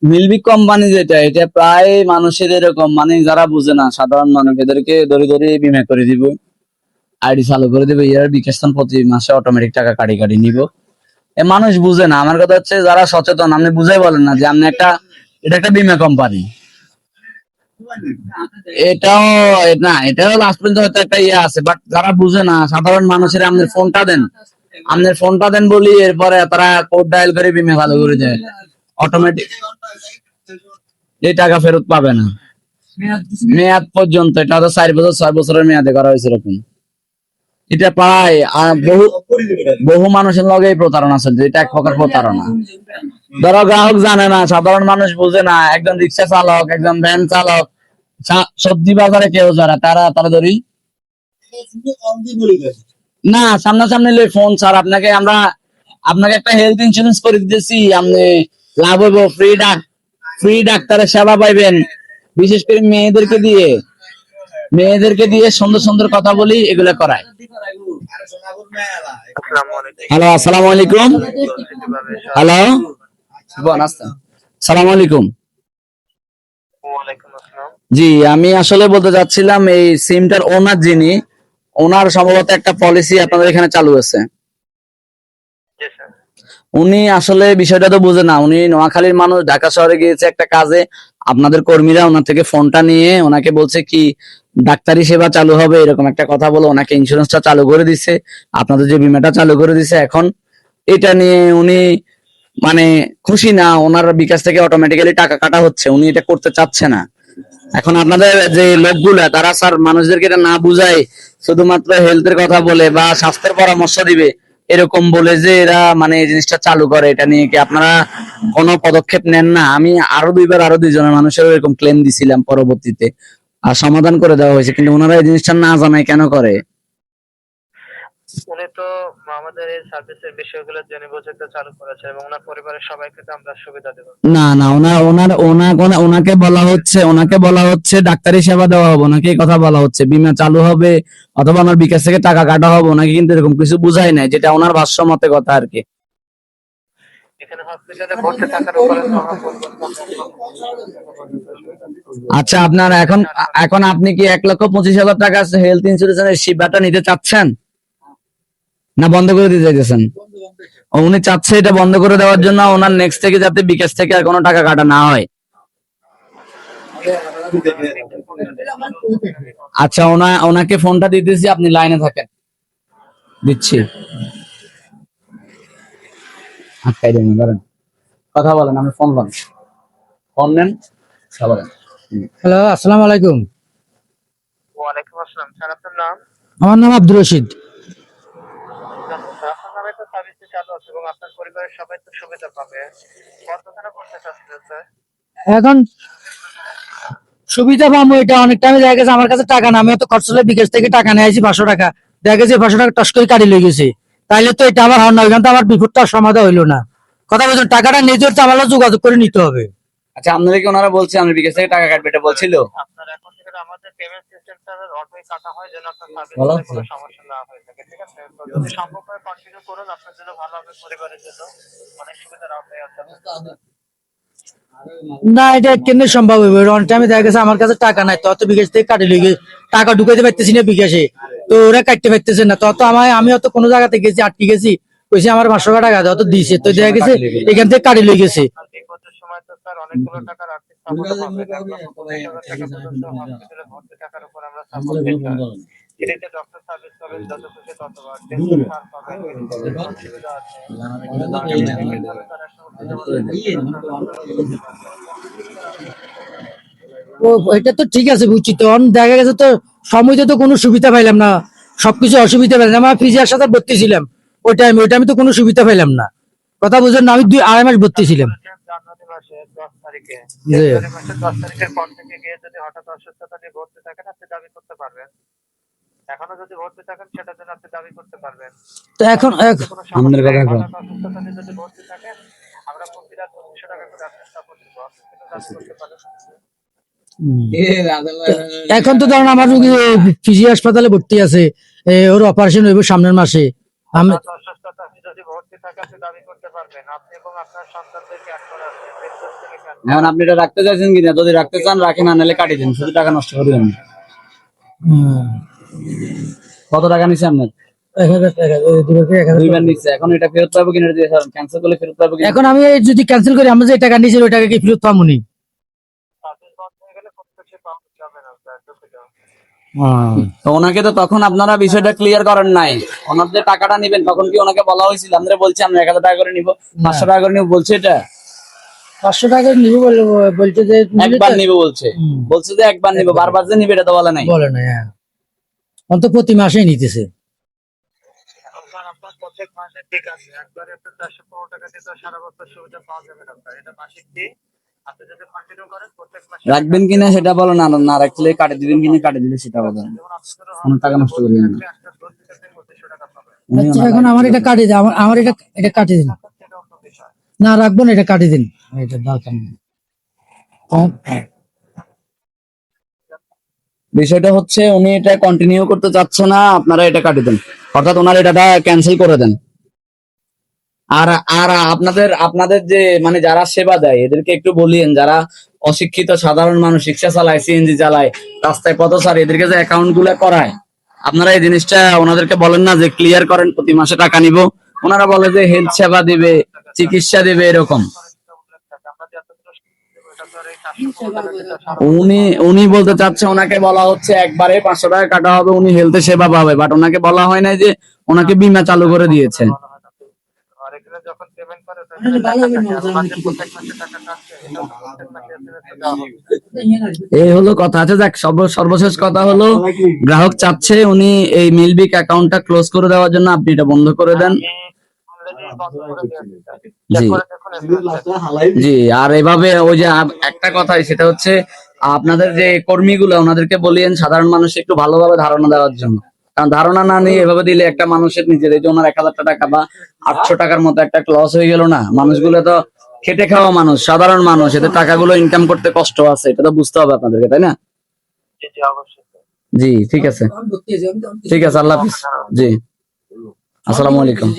মিলবি company যেটা, এটা প্রায় মানুষের এরকম, মানে যারা বুঝে না সাধারণ মানুষ এদেরকে ধরে ধরে বিমা করে দিব, আইডি চালু করে দিবে, ইয়ার বিকাশন প্রতি মাসে অটোমেটিক টাকা কাটি কাটি নিব। এ মানুষ বুঝে না। আমার কথা হচ্ছে যারা সচেতন, আপনি বুঝাই বলেন না যে আপনি একটা, এটা একটা বিমা কোম্পানি। এটাও না, এটাও লাস্ট পর্যন্ত হয়তো একটা ইয়ে আছে, বাট যারা বুঝে না সাধারণ মানুষের, আপনার ফোনটা দেন, আপনার ফোনটা দেন বলি, এরপরে তারা কোড ডায়াল করে বিমা চালু করে দেয় অটোমেটিক, এই টাকা ফেরত পাবে না মেয়াদ পর্যন্ত। এটা হয়তো 4 বছর 6 বছরের মেয়াদে করা হয়েছে এরকম। এটা প্রায় বহু বহু মানুষের লগে প্রতারণা চলছে, এটা এক প্রকার প্রতারণা। ধরো গ্রাহক জানে না, সাধারণ মানুষ বুঝে না, একজন রিক্সা চালক, একজন ভ্যান চালক, সবজি বাজারে কেউ যারা, তারা তারা ধরি না, সামনাসামনি ফোন স্যার, আপনাকে আমরা, আপনাকে একটা হেলথ ইন্স্যুরেন্স করে দিতেছি, আপনি লাভ হইব, ফ্রি ডাক্তারের সেবা পাইবেন, বিশেষ করে মেয়েদেরকে দিয়ে সুন্দর সুন্দর কথা বলি, এগুলো করায়। হ্যালো, আসসালামু আলাইকুম। হ্যালো, সালাম আলাইকুম। জি, আমি আসলে বলতে চাচ্ছিলাম, এই সিমটার ওনার যিনি, ওনার সম্ভবত একটা পলিসি আপনাদের এখানে চালু আছে। উনি আসলে বিষয়টা তো বুঝে না, উনি নোয়াখালীর মানুষ, ঢাকা শহরে গিয়েছে একটা কাজে, আপনাদের কর্মীরা ওনার থেকে ফোনটা নিয়ে ওনাকে বলছে কি ডাক্তারি সেবা চালু হবে, এরকম একটা কথা বলে ওনাকে ইন্স্যুরেন্সটা চালু করে দিছে, আপনাদের যে বিমাটা চালু করে দিছে। এখন এটা নিয়ে উনি মানে খুশি না, ওনার বিকাশ থেকে অটোমেটিক্যালি টাকা কাটা হচ্ছে, উনি এটা করতে চাচ্ছে না। এখন আপনাদের যে লোকগুলা, তারা স্যার মানুষদেরকে এটা না বুঝায়, শুধুমাত্র হেলথের কথা বলে বা স্বাস্থ্যের পরামর্শ দিবে এরকম বলে যে এরা মানে এই জিনিসটা চালু করে, এটা নিয়ে কি আপনারা কোনো পদক্ষেপ নেন না? আমি আরো দুইবার আরো দুইজনের মানুষের এরকম ক্লেম দিছিলাম, পরবর্তীতে আর সমাধান করে দেওয়া হয়েছে, কিন্তু ওনারা এই জিনিসটা না জানায় কেন করে? উনি তো আমাদের এই সার্ভিসের বিষয়গুলো জেনে বুঝে তো চালু করেছে এবং ওনার পরিবারের সবাইকে তো আমরা সুবিধা দেব। না না, ওনাকে বলা হচ্ছে ডাক্তারি সেবা দেওয়া হবে, ওনাকে এই কথা বলা হচ্ছে বিমা চালু হবে অথবা ওনার বিকাশ থেকে টাকা কাটা হবে, ওনাকে কিন্তু এরকম কিছু বুঝাই নাই, যেটা ওনার ভাষ্য মতে কথা আর কি। এখানে হসপিটালে ভর্তি থাকার উপরে তো আমরা বলবো। আচ্ছা, আপনার এখন এখন আপনি কি 1,25,000 টাকা হেলথ ইন্স্যুরেন্সের সেবাটা নিতে চাচ্ছেন না বন্ধ করে দিতে চাইতেছেন? উনি চাচ্ছে এটা বন্ধ করে দেওয়ার জন্য, ওনার নেক্সট থেকে যাতে বিকাশ থেকে আর কোনো টাকা কাটা না হয়। আচ্ছা, ওনাকে ফোনটা দিতেছি, আপনি লাইনে থাকেন, দিচ্ছি। আটকাই দেন, ধরেন কথা বলেন, আমি ফোন নেন, কথা বলেন। হ্যালো, আসসালামু আলাইকুম। ওয়ালাইকুম আসসালাম। স্যার আপনার নাম? আমার নাম আব্দুর রশিদ। স্যার আপনার নামে তো সার্ভিস চালু আছে এবং আপনার পরিবারের সবাই তো সুবিধা পাবে। কত টাকা করতে চাচ্ছেন স্যার? এখন সুবিধা পাবো, এটা অনেক টাইমে দেখা গেছে আমার কাছে টাকা না, আমি তো খরচলে বিকাশ থেকে টাকা নিয়ে আসি 500 টাকা, দেখা গেছে 500 টাকা টস করে কাটি লয়ে গেছে। তাইলে তো এটা আমার হওয়ার না, ওইখান তো আমার বিপদটা সমাধা হইলো না। কথা বলছেন, টাকাটা নিজের তো আমার যোগাযোগ করে নিতে হবে। আচ্ছা, আপনাদের কি ওনারা বলছে আমি বিকাশ থেকে টাকা কাটবে, এটা বলছিল? আপনার এখন থেকে আমাদের পেমেন্ট সিস্টেমটা অটোই কাটা হয় যেন আপনার ভালো সার্ভিসে আছে। কোনো সমস্যা না হয়ে থাকে। ঠিক আছে? তো যদি সম্ভব হয় কন্টিনিউ করুন, আপনার জন্য ভালো হবে, পরিবারের জন্য অনেক সুবিধার আওতায় আছেন। না, এটা কেমনে সম্ভব হবে? অনেক টাইমে দেখা গেছে আমার কাছে টাকা নাই, তত বিকাশ থেকে কাটি লয়ে গেছে, টাকা ঢুকাইতে পারতেছি না বিকাশে, তো ওরা কাটতে পারতেছে না। তত আমি অত কোনো জায়গাতে গেছি, আটকে গেছি, কইছি আমার 500 টাকা যত দিয়েছে, তো দেখা গেছে এখান থেকে কাটি লয়ে গেছে। আপনার বিপদের সময় তো স্যার অনেকগুলো টাকার আর্থিক সাপোর্ট পাবেন। 1,25,000 টাকা পর্যন্ত হসপিটালে ভর্তি থাকার উপর আমরা সাপোর্ট দিই স্যার। এটিতে ডক্টর সার্ভিস পাবেন, যত খুশি ততবার, ডেন্টাল সার পাবেন, মেডিকেল সুবিধা আছে। ও, এটা তো ঠিক আছে, বুঝছি তো। এখন দেখা গেছে তো সময়তে তো কোনো সুবিধা পাইলাম না, সবকিছু অসুবিধা পাইলাম। আমার ফিজিয়ার সাথে ভর্তি ছিলাম ওই টাইমে তো কোনো সুবিধা পাইলাম না। কথা বুঝলেন না, আমি 2-2.5 মাস ভর্তি ছিলাম। জানুয়ারি মাসের 10 তারিখে, জি। ফেব্রুয়ারি মাসের 10 তারিখের পর থেকে গিয়ে যদি হঠাৎ অসুস্থতা নিয়ে ভর্তি থাকেন, আপনি দাবি করতে পারবেন। এখনো যদি ভর্তি থাকেন সেটার জন্য আপনি দাবি করতে পারবেন। তো এখন কোনো আমাদের সমস্যা কথা নেই, এখন হঠাৎ অসুস্থতা নিয়ে যদি ভর্তি থাকেন, আমরা প্রতি রাত 200 টাকা করে আপনার সাপোর্ট দিব। আপনি সেটা দাবি করতে পারেন। এখন তো ধরেন আমার রুগী ফিজি হাসপাতালে ভর্তি আছে, ওর অপারেশন হইব সামনের মাসে। আমি হঠাৎ অসুস্থতা আপনি যদি ভর্তি ভর্তি থাকাতে দাবি করতে পারবেন আপনি এবং আপনার সন্তানদেরকে এক করে আসবেন বিদ্যুৎ থেকে কেন এখন আপনি এটা রাখতে চাইছেন কিনা? যদি রাখতে চান রাখেন, না নাহলে কাটিয়ে দিন, শুধু টাকা নষ্ট করে দেন। কত টাকা নিচ্ছে আপনার? 1000 টাকা, এই দুবার 1000 দুইবার নিচ্ছে। এখন এটা ফেরত পাবো কিনা দিয়ে ক্যান্সেল করলে ফেরত পাবো কিনা? এখন আমি এই যদি ক্যান্সেল করি, আমরা যে টাকা নিয়েছি ওই টাকা কি ফেরত পাবো নি? সার্ভিস বন্ধ হয়ে গেলে কোনো কিছু পাওয়া যাবে না স্যার, দুঃখিত। তো ওনাকে তো তখন আপনারা বিষয়টা ক্লিয়ার করেন নাই। ওনার যে টাকাটা নিবেন তখন কি ওনাকে বলা হয়েছিল? আমরা বলছি আমরা 1000 টাকা করে নিবো, 500 টাকা করে নিবো বলছে? এটা 500 টাকা নিবো বলতে যে একবার নিবো বলছে, বলছে যে একবার নিবো, বারবার যে নিবে এটা তো বলে নাই। বলে না। হ্যাঁ, অন্তত প্রতি মাসেই নিতেছে। স্যার আপনার প্রত্যেক মাসে ঠিক আছে, একবারে আপনার 415 টাকা দিয়ে তো সারা বছর সুবিধা পাওয়া যাবে না স্যার, এটা মাসিক ফি। আপনি যদি কন্টিনিউ করেন প্রত্যেক মাসে রাখবেন কিনা সেটা বলো, না না রাখলে কাটে দিবেন কিনা, কাটে দিলে সেটা বলো। যেমন আপনাদের কোনো টাকা নষ্ট করবেন না। একটা ডোজ দিতে 2500 টাকা পাবেন, আচ্ছা, এখন আমার এটা কাটিয়ে দিন, আমার এটা কাটিয়ে দিন। সেটা অন্য বিষয়। না রাখবো না, এটা কাটিয়ে দিন, এটা দরকার নেই। বিষয়টা হচ্ছে উনি এটা কন্টিনিউ করতে চাচ্ছে না, আপনারা এটা কাটিয়ে দেন, অর্থাৎ ওনার এটা ক্যান্সেল করে দেন। আর আর আপনাদের আপনাদের যে মানে যারা সেবা দেয় এদেরকে একটু বলিয়েন, যারা অশিক্ষিত সাধারণ মানুষ রিক্সা চালায়, সিএনজি চালায়, রাস্তায় পথচারী, এদেরকে যে অ্যাকাউন্ট গুলো করায়, আপনারা এই জিনিসটা ওনাদেরকে বলেন না যে ক্লিয়ার করেন, প্রতি মাসে টাকা নিব। ওনারা বলে যে হেলথ সেবা দিবে, চিকিৎসা দিবে, এরকম। আমরা যতগুলো এটা ধরে 415 টাকা যেটা সারা উনি বলতে চাচ্ছে ওনাকে বলা হচ্ছে একবারে 500 টাকা কাটা হবে, উনি হেলথে সেবা পাবে, বাট ওনাকে বলা হয় না যে ওনাকে বিমা চালু করে দিয়েছে। আর এখানে যখন পেমেন্ট করে তখন মাসে প্রত্যেক মাসে টাকা কাটছে, এটা প্রত্যেক মাসে SMS দেওয়া হবে। এই হলো কথা। আচ্ছা যাক, সর্বশেষ কথা হলো গ্রাহক চাচ্ছে উনি এই মিলবিক অ্যাকাউন্টটা ক্লোজ করে দেওয়ার জন্য, আপনি এটা বন্ধ করে দেন। আমি already বন্ধ করে দিয়েছি স্যার। জি চেক করে দেখুন SMS জি। আর এভাবে ওই যে একটা কথাই, সেটা হচ্ছে আপনাদের যে কর্মীগুলো ওনাদেরকে বলিয়েন সাধারণ মানুষ একটু ভালোভাবে ধারণা দেওয়ার জন্য, কারণ ধারণা না নিয়ে এভাবে দিলে একটা মানুষের নিজের এই যে ওনার 1000 টাকা বা 800 টাকার মতো একটা লস হয়ে গেল না। মানুষগুলো তো খেটে খাওয়া মানুষ, সাধারণ মানুষ, এদের টাকাগুলো ইনকাম করতে কষ্ট আছে, এটা তো বুঝতে হবে আপনাদেরকে, তাই না? জি জি অবশ্যই স্যার। জি ঠিক আছে, ঠিক আছে, আল্লাহ হাফিজ। জি, আসসালামু আলাইকুম।